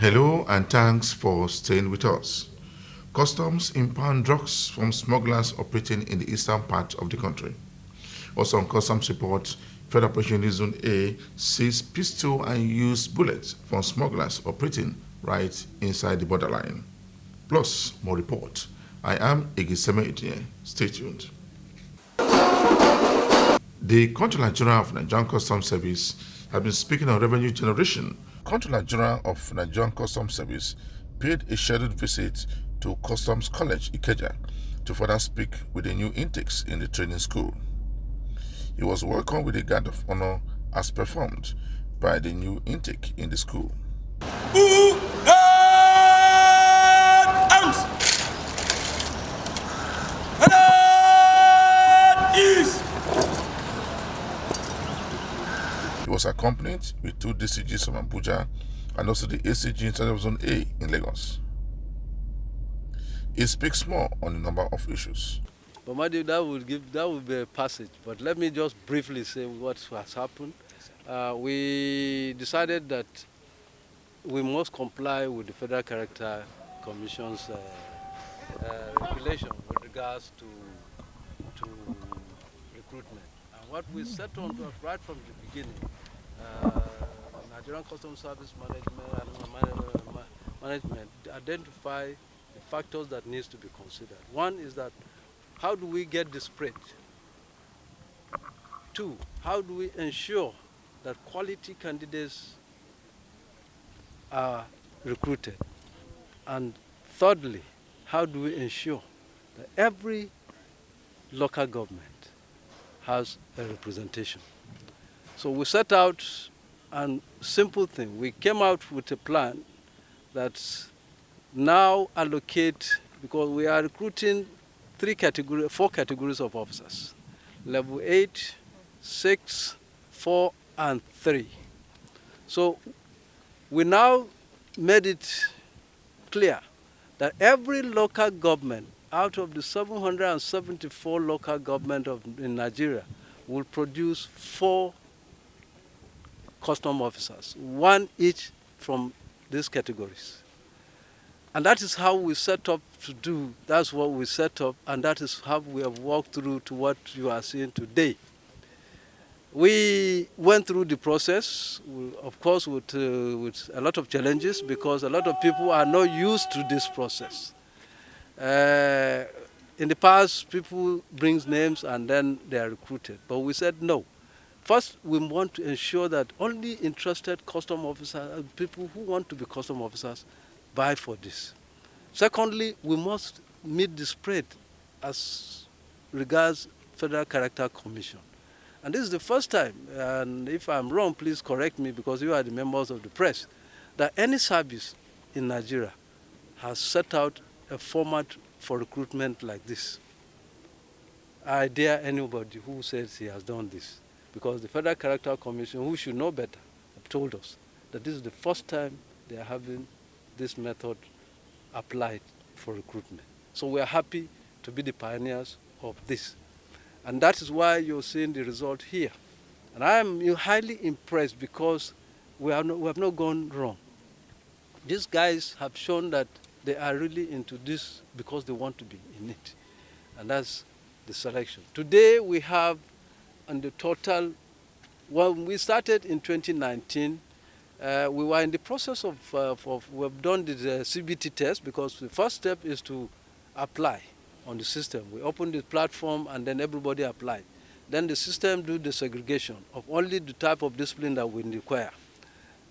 Hello and thanks for staying with us. Customs impound drugs from smugglers operating in the eastern part of the country. Also on customs report, Federal Operation Zone A sees pistol and used bullets from smugglers operating right inside the borderline. Plus, more report. I am Egiseme Etienne. Stay tuned. The Controller General of Nigerian Customs Service has been speaking on revenue generation. Controller General of Nigerian Customs Service paid a scheduled visit to Customs College Ikeja to further speak with the new intakes in the training school. He was welcomed with a guard of honor as performed by the new intake in the school. Arms! East! He was accompanied with two DCGs from Abuja and also the ACG in charge of Zone A in Lagos. He speaks more on a number of issues. But Madi, that would be a passage. But let me just briefly say what has happened. We decided that we must comply with the Federal Character Commission's regulation with regards to recruitment. And what we set on right from the beginning, Nigerian Customs Service management identify the factors that needs to be considered. One is that how do we get the spread? Two, how do we ensure that quality candidates are recruited? And thirdly, how do we ensure that every local government has a representation? So we set out a simple thing. We came out with a plan that now allocate, because we are recruiting four categories of officers: level 8, 6, 4, and 3. So we now made it clear that every local government out of the 774 local government in Nigeria will produce 4 custom officers, 1 each from these categories. And that is how we set up to do, that's what we set up, and that is how we have walked through to what you are seeing today. We went through the process, of course, with a lot of challenges, because a lot of people are not used to this process. In the past, people bring names and then they are recruited. But we said no. First, we want to ensure that only interested custom officers, people who want to be custom officers, buy for this. Secondly, we must meet the spread as regards Federal Character Commission. And this is the first time, and if I'm wrong, please correct me because you are the members of the press, that any service in Nigeria has set out a format for recruitment like this. I dare anybody who says he has done this, because the Federal Character Commission, who should know better, have told us that this is the first time they are having this method applied for recruitment. So we are happy to be the pioneers of this. And that is why you're seeing the result here. And I am highly impressed because we have not gone wrong. These guys have shown that they are really into this because they want to be in it. And that's the selection. Today we have, on the total, when we started in 2019, we were in the process of we've done the CBT test, because the first step is to apply on the system. We opened the platform and then everybody applied. Then the system do the segregation of only the type of discipline that we require.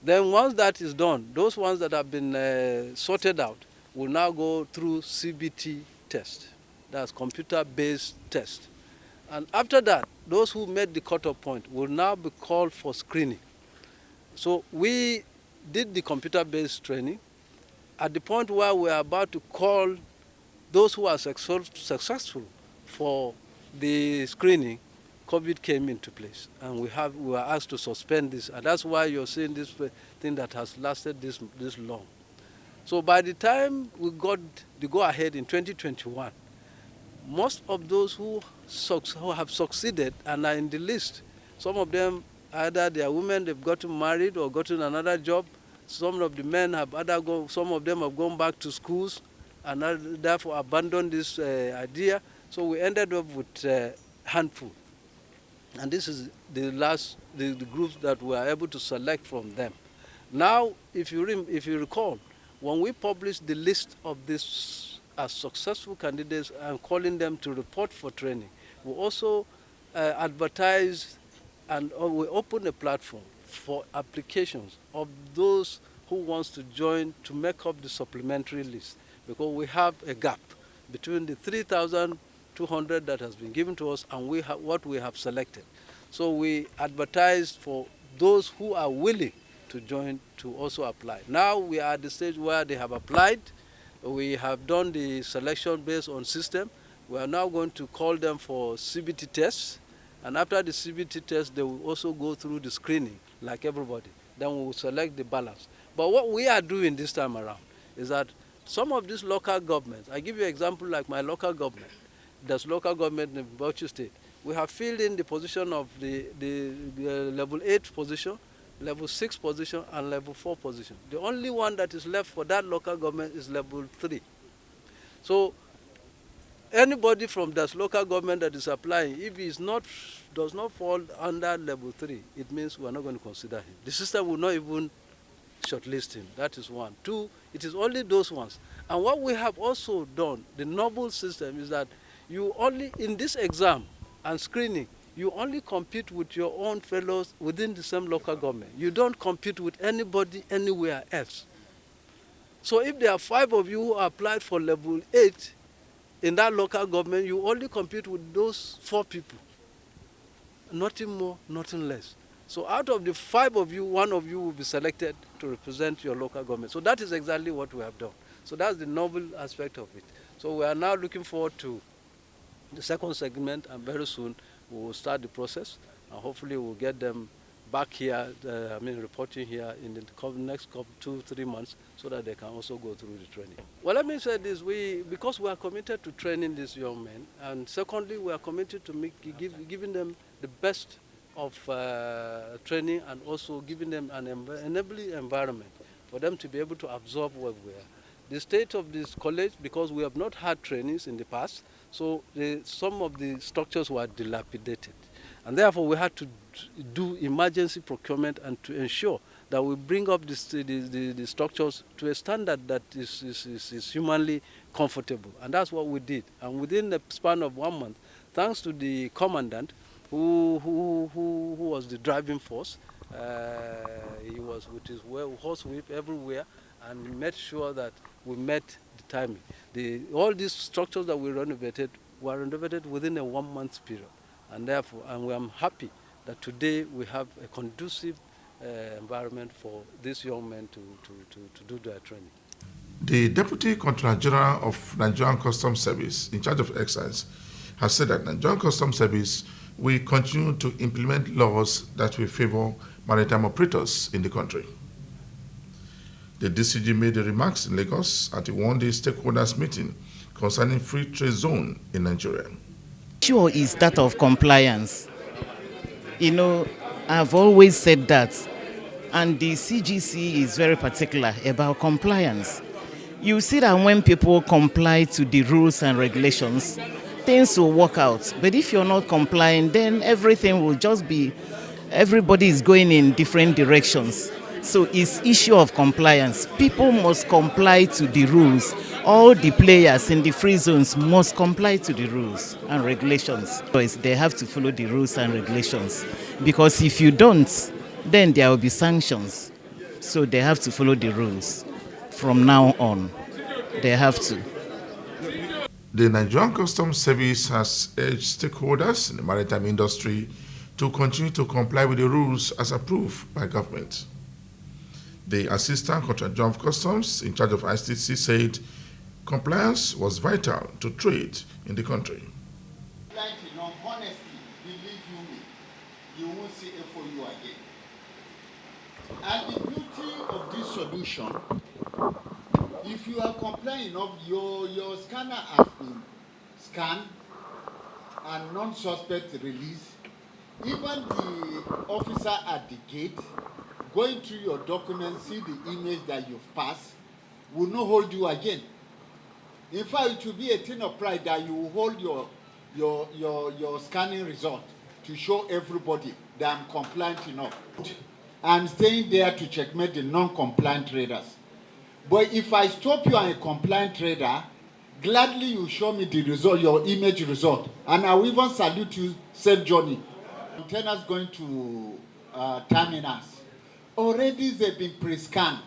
Then once that is done, those ones that have been sorted out will now go through CBT test. That's computer-based test. And after that, those who made the cutoff point will now be called for screening. So we did the computer-based training. At the point where we are about to call those who are successful for the screening, COVID came into place, and we were asked to suspend this, and that's why you're seeing this thing that has lasted this long. So by the time we got the go-ahead in 2021, most of those who have succeeded and are in the list, some of them either they are women, they've gotten married or gotten another job, Some of the men have some of them have gone back to schools and therefore abandoned this idea. So we ended up with a handful. And this is the groups that we are able to select from them. Now, if you recall, when we published the list of these as successful candidates and calling them to report for training, we also advertised and we opened a platform for applications of those who wants to join to make up the supplementary list, because we have a gap between the 3,200 that has been given to us and what we have selected. So we advertised for those who are willing to join to also apply. Now we are at the stage where they have applied. We have done the selection based on system. We are now going to call them for CBT tests. And after the CBT test, they will also go through the screening like everybody. Then we will select the balance. But what we are doing this time around is that some of these local governments, I give you an example like my local government, there's local government in Bauchi State. We have filled in the position of the level 8 position, level 6 position, and level 4 position. The only one that is left for that local government is level 3. So anybody from that local government that is applying, if he does not fall under level 3, it means we are not going to consider him. The system will not even shortlist him. That is one. Two, it is only those ones. And what we have also done, the novel system, is that you only, in this exam and screening, you only compete with your own fellows within the same local government. You don't compete with anybody anywhere else. So if there are 5 of you who applied for level 8 in that local government, you only compete with those 4 people. Nothing more, nothing less. So out of the 5 of you, 1 of you will be selected to represent your local government. So that is exactly what we have done. So that's the novel aspect of it. So we are now looking forward to the second segment, and very soon we will start the process, and hopefully we'll get them back here, reporting here in the next 2-3 months, so that they can also go through the training. Well, let me say this, because we are committed to training these young men, and secondly, we are committed to giving them the best of training, and also giving them an enabling environment for them to be able to absorb what we are. The state of this college, because we have not had trainings in the past, so some of the structures were dilapidated. And therefore we had to do emergency procurement and to ensure that we bring up the structures to a standard that is humanly comfortable. And that's what we did. And within the span of 1 month, thanks to the commandant, who was the driving force, he was with his horse whip everywhere, and made sure that we met the timing. All these structures that we renovated were renovated within a 1 month period. And therefore, I'm happy that today we have a conducive environment for these young men to do their training. The Deputy Controller General of Nigerian Customs Service, in charge of excise, has said that Nigerian Customs Service will continue to implement laws that will favor maritime operators in the country. The DCG made the remarks in Lagos at a one-day stakeholders meeting concerning free trade zone in Nigeria. Sure, is that of compliance. You know, I've always said that, and the CGC is very particular about compliance. You see that when people comply to the rules and regulations, things will work out. But if you're not complying, then everything will just be, everybody is going in different directions. So it's issue of compliance. People must comply to the rules. All the players in the free zones must comply to the rules and regulations. They have to follow the rules and regulations, because if you don't, then there will be sanctions. So they have to follow the rules from now on. They have to. The Nigerian Customs Service has urged stakeholders in the maritime industry to continue to comply with the rules as approved by government. The Assistant Controller General of Customs in charge of ICTC said compliance was vital to trade in the country. Honestly, believe me, you won't see FOU again. And the beauty of this solution, if you are complying enough, your scanner has been scanned and non-suspect released. Even the officer at the gate going through your documents, see the image that you've passed, will not hold you again. In fact, it will be a thing of pride that you will hold your scanning result to show everybody that I'm compliant enough. I'm staying there to checkmate the non-compliant traders. But if I stop you and a compliant trader, gladly you show me the result, your image result. And I will even salute you, safe journey. Containers going to terminals. Already they've been pre-scanned.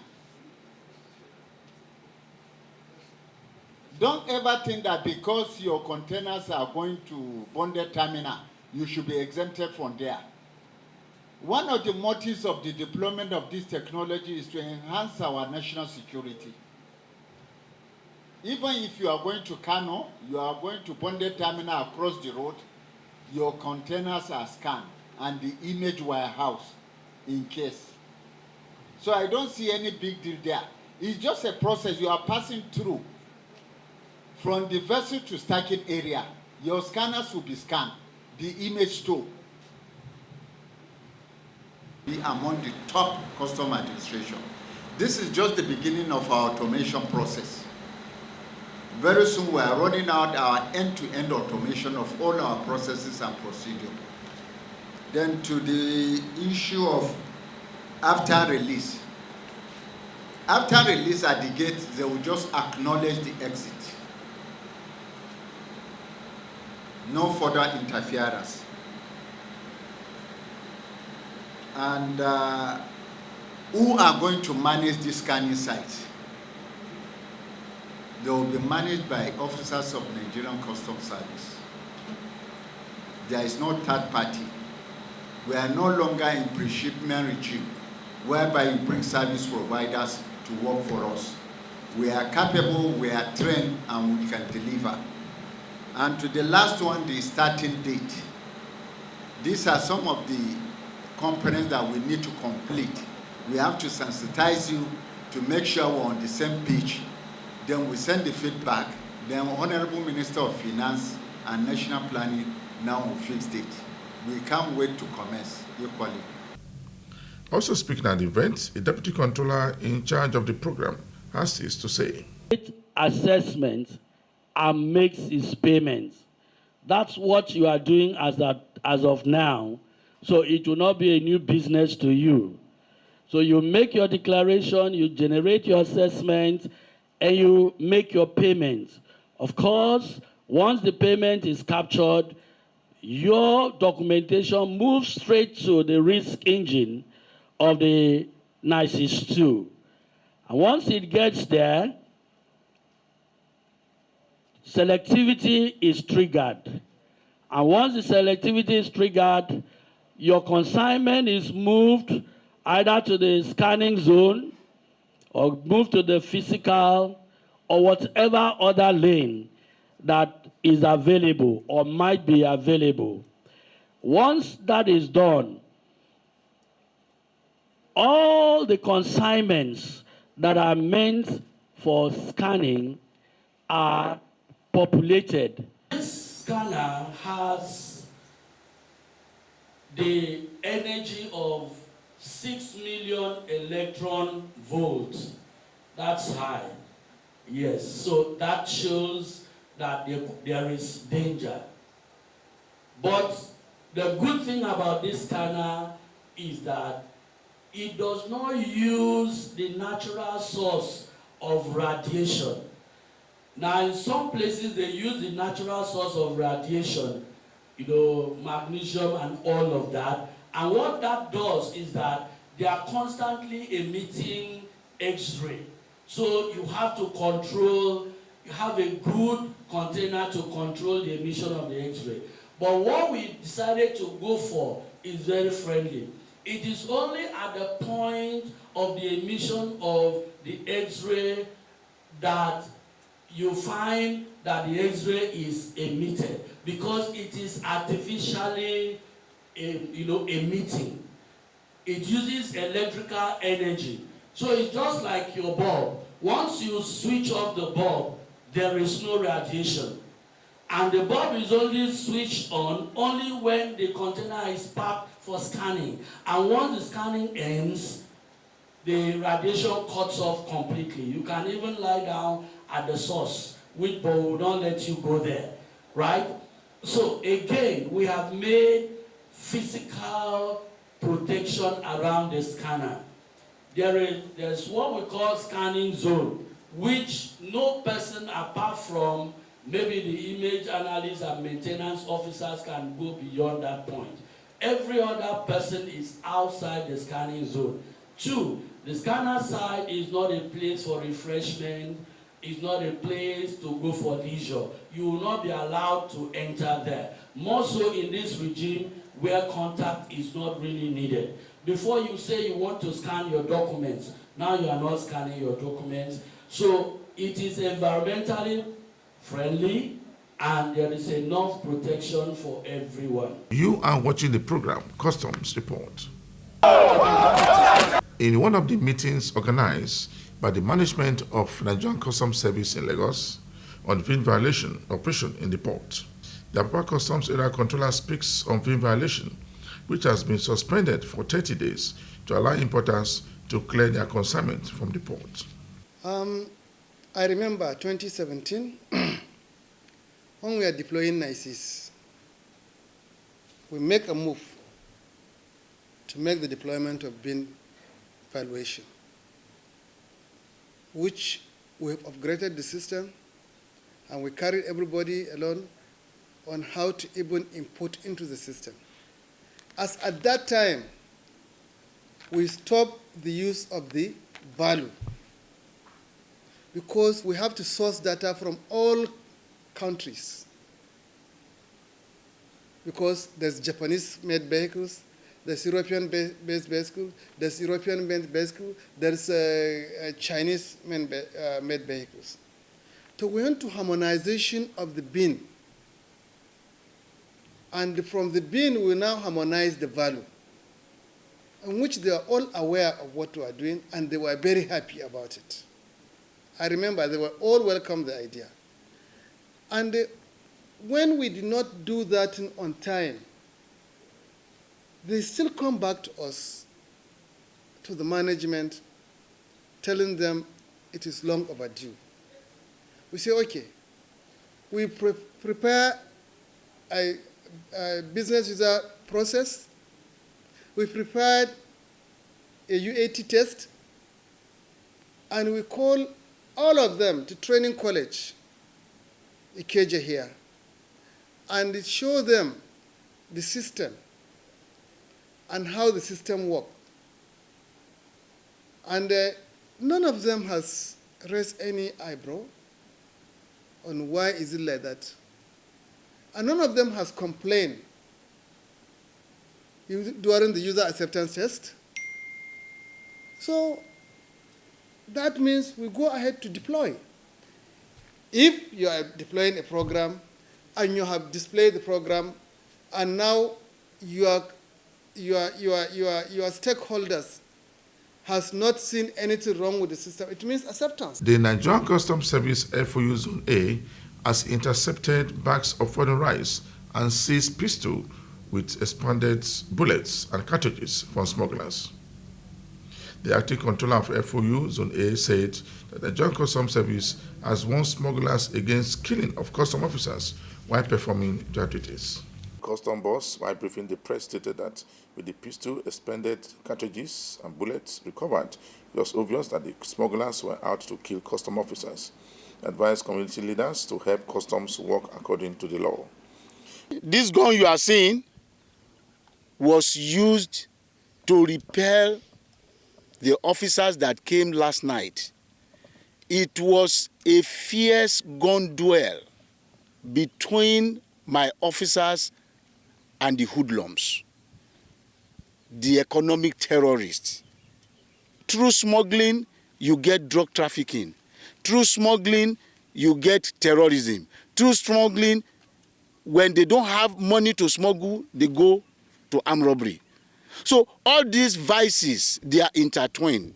Don't ever think that because your containers are going to bonded terminal, you should be exempted from there. One of the motives of the deployment of this technology is to enhance our national security. Even if you are going to Kano, you are going to bonded terminal across the road, your containers are scanned and the image warehouse in case. So I don't see any big deal there. It's just a process you are passing through. From the vessel to stacking area, your scanners will be scanned, the image too. Be among the top custom administration. This is just the beginning of our automation process. Very soon we are rolling out our end-to-end automation of all our processes and procedure. Then to the issue of after release. After release at the gate, they will just acknowledge the exit. No further interference. And who are going to manage this scanning site? They will be managed by officers of Nigerian Customs Service. There is no third party. We are no longer in pre-shipment regime, whereby you bring service providers to work for us. We are capable, we are trained, and we can deliver. And to the last one, the starting date. These are some of the components that we need to complete. We have to sensitize you to make sure we're on the same page. Then we send the feedback. Then Honorable Minister of Finance and National Planning now will fix it. We can't wait to commence equally. Also speaking at the event, a deputy controller in charge of the program has this to say. Assessment and makes its payments. That's what you are doing as of now. So it will not be a new business to you. So you make your declaration, you generate your assessment, and you make your payment. Of course, once the payment is captured, your documentation moves straight to the risk engine of the NISIS 2. And once it gets there, selectivity is triggered. And once the selectivity is triggered, your consignment is moved either to the scanning zone or moved to the physical or whatever other lane that is available or might be available. Once that is done, all the consignments that are meant for scanning are populated. This scanner has the energy of 6 million electron volts. That's high. Yes, so that shows that there is danger. But the good thing about this scanner is that it does not use the natural source of radiation. Now, in some places, they use the natural source of radiation, magnesium and all of that. And what that does is that they are constantly emitting X-ray. So you have to control, you have a good container to control the emission of the X-ray. But what we decided to go for is very friendly. It is only at the point of the emission of the X-ray that you find that the X-ray is emitted, because it is artificially emitting. It uses electrical energy. So it's just like your bulb. Once you switch off the bulb, there is no radiation. And the bulb is only switched on only when the container is packed for scanning. And once the scanning ends, the radiation cuts off completely. You can even lie down at the source, which but will not let you go there, right? So again, we have made physical protection around the scanner. There's what we call scanning zone, which no person apart from maybe the image analysts and maintenance officers can go beyond that point. Every other person is outside the scanning zone. 2, the scanner side is not a place for refreshment, it's not a place to go for leisure. You will not be allowed to enter there. More so in this regime where contact is not really needed. Before you say you want to scan your documents, now you are not scanning your documents. So it is environmentally friendly and there is enough protection for everyone. You are watching the program Customs Report. In one of the meetings organized by the management of Nigerian Customs Service in Lagos on VIN violation operation in the port, the Apapa Customs Area Controller speaks on VIN violation, which has been suspended for 30 days to allow importers to clear their consignment from the port. I remember 2017, when we are deploying NICEs, we make a move to make the deployment of VIN valuation, which we have upgraded the system, and we carried everybody along on how to even input into the system. As at that time, we stopped the use of the value because we have to source data from all countries, because there's Japanese-made vehicles, there's European-based vehicles, there's European-made vehicles, there's Chinese-made vehicles. So we went to harmonization of the bin. And from the bin, we now harmonize the value, in which they are all aware of what we are doing, and they were very happy about it. I remember they were all welcome the idea. And when we did not do that on time, they still come back to us, to the management, telling them it is long overdue. We say, okay, we prepare a business user process. We prepared a UAT test, and we call all of them to training college, Ikeja here, and show them the system and how the system works. And none of them has raised any eyebrow on why is it like that. And none of them has complained during the user acceptance test. So that means we go ahead to deploy. If you are deploying a program and you have displayed the program, and now your stakeholders has not seen anything wrong with the system, it means acceptance. The Nigerian Customs Service FOU Zone A has intercepted bags of foreign rice and seized pistol with expanded bullets and cartridges from smugglers. The acting controller of FOU Zone A said that the Nigerian Customs Service has warned smugglers against killing of custom officers while performing their duties. Custom boss, while briefing the press, stated that with the pistol, expended cartridges and bullets recovered, it was obvious that the smugglers were out to kill custom officers. Advised community leaders to help customs work according to the law. This gun you are seeing was used to repel the officers that came last night. It was a fierce gun duel between my officers and the hoodlums, the economic terrorists. Through smuggling, you get drug trafficking. Through smuggling, you get terrorism. Through smuggling, when they don't have money to smuggle, they go to armed robbery. So all these vices, they are intertwined.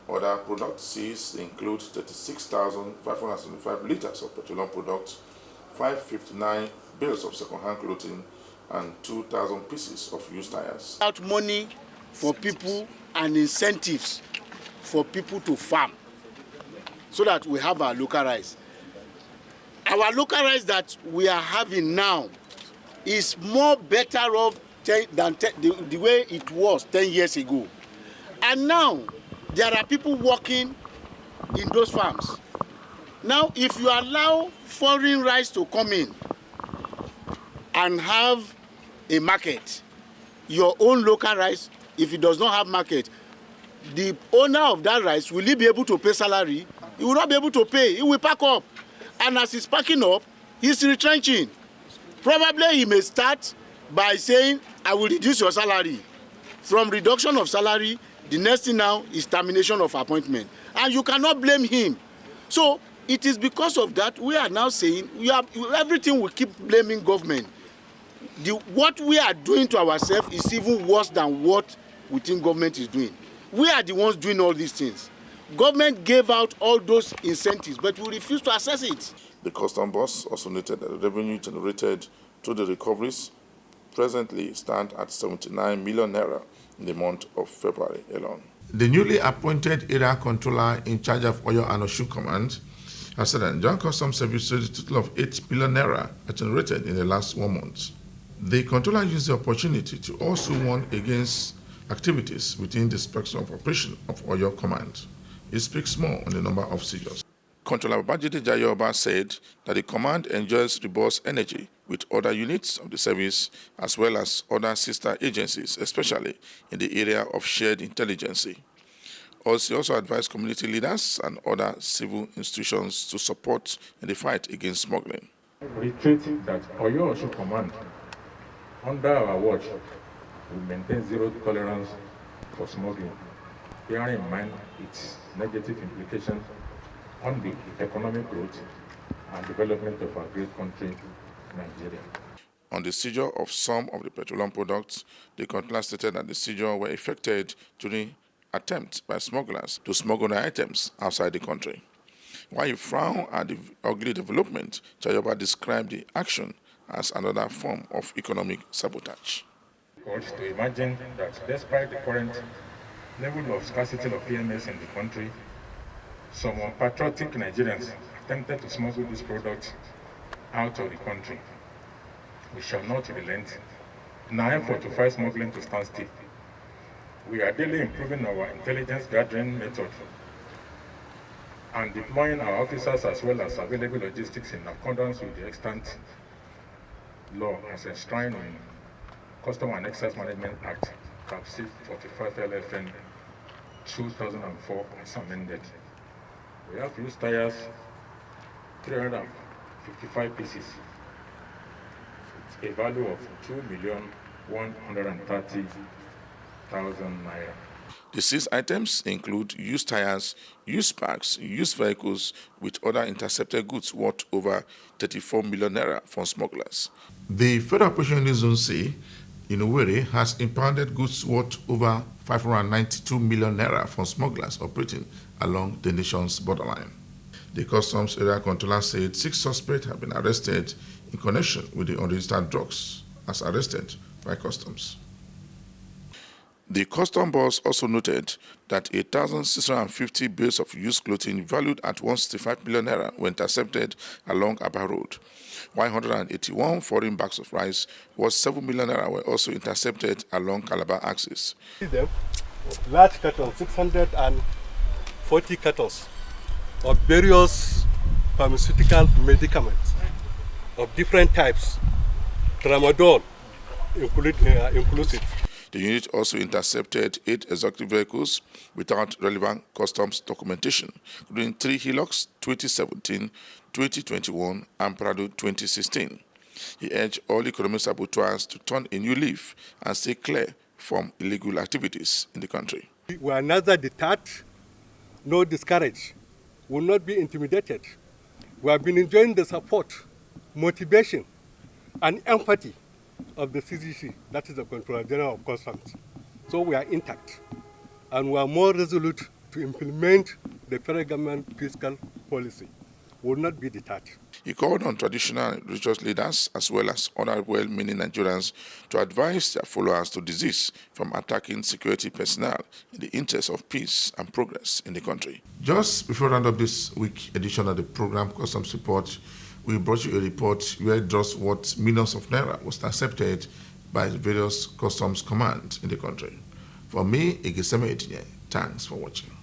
Other products seized include 36,575 liters of petroleum products, 559 bales of second-hand clothing, and 2,000 pieces of used tires. Out money for people and incentives for people to farm so that we have our local rice. Our local rice that we are having now is more better off than the way it was 10 years ago. And now, there are people working in those farms. Now, if you allow foreign rice to come in and have a market, your own local rice, if it does not have market, the owner of that rice, will he be able to pay salary? He will not be able to pay. He will pack up. And as he's packing up, he's retrenching. Probably he may start by saying, I will reduce your salary. From reduction of salary, the next thing now is termination of appointment. And you cannot blame him. So it is because of that we are now saying everything we keep blaming government. What we are doing to ourselves is even worse than what we think government is doing. We are the ones doing all these things. Government gave out all those incentives, but we refuse to assess it. The custom boss also noted that the revenue generated through the recoveries presently stand at 79 million naira in the month of February alone. The newly appointed area controller in charge of Oyo and Osun Command has said that Joint Customs Service said a total of 8 billion naira are generated in the last 1 month. The controller used the opportunity to also warn against activities within the spectrum of operation of Oyo Command. He speaks more on the number of seizures. Controller Babajide Jayoba said that the command enjoys robust energy with other units of the service as well as other sister agencies, especially in the area of shared intelligence. He also advised community leaders and other civil institutions to support in the fight against smuggling. Reiterating that Oyo Osun Command, under our watch, will maintain zero tolerance for smuggling, bearing in mind its negative implications on the economic growth and development of our great country, Nigeria. On the seizure of some of the petroleum products, the controller stated that the seizure were effected during attempts by smugglers to smuggle the items outside the country. While he frowned at the ugly development, Jayoba described the action as another form of economic sabotage. To imagine that despite the current level of scarcity of PMS in the country, some unpatriotic Nigerians attempted to smuggle these products out of the country. We shall not relent in our effort to fight smuggling to stand still. We are daily improving our intelligence gathering method and deploying our officers as well as available logistics in accordance with the extant law as enshrined in Custom and Excise Management Act, Cap 45 LFN 2004 as amended. We have used tires, 355 pieces, with a value of 2,130,000 naira. The seized items include used tires, used parks, used vehicles with other intercepted goods worth over 34 million naira from smugglers. The Federal Operation Zone C in Owerri has impounded goods worth over 592 million naira from smugglers operating along the nation's borderline. The Customs Area Controller said 6 suspects have been arrested in connection with the unregistered drugs as arrested by Customs. The Customs boss also noted that 1,650 bales of used clothing valued at 165 million naira were intercepted along Aba Road, while 181 foreign bags of rice worth 7 million naira were also intercepted along Calabar axis. Large cattle, 640 cattle of various pharmaceutical medicaments of different types, tramadol inclusive. The unit also intercepted 8 exotic vehicles without relevant customs documentation, including 3 Hilux 2017, 2021, and Prado 2016. He urged all economic saboteurs to turn a new leaf and stay clear from illegal activities in the country. We are neither deterred nor discouraged. We will not be intimidated. We have been enjoying the support, motivation, and empathy of the CGC, that is the Controller General of Customs. So we are intact, and we are more resolute to implement the federal government fiscal policy. We will not be deterred. He called on traditional and religious leaders as well as other well-meaning Nigerians to advise their followers to desist from attacking security personnel in the interest of peace and progress in the country. Just before we round up this week edition of the program Customs Report, we brought you a report where just what millions of naira was accepted by various customs commands in the country. For me, Igiseme Etinye, thanks for watching.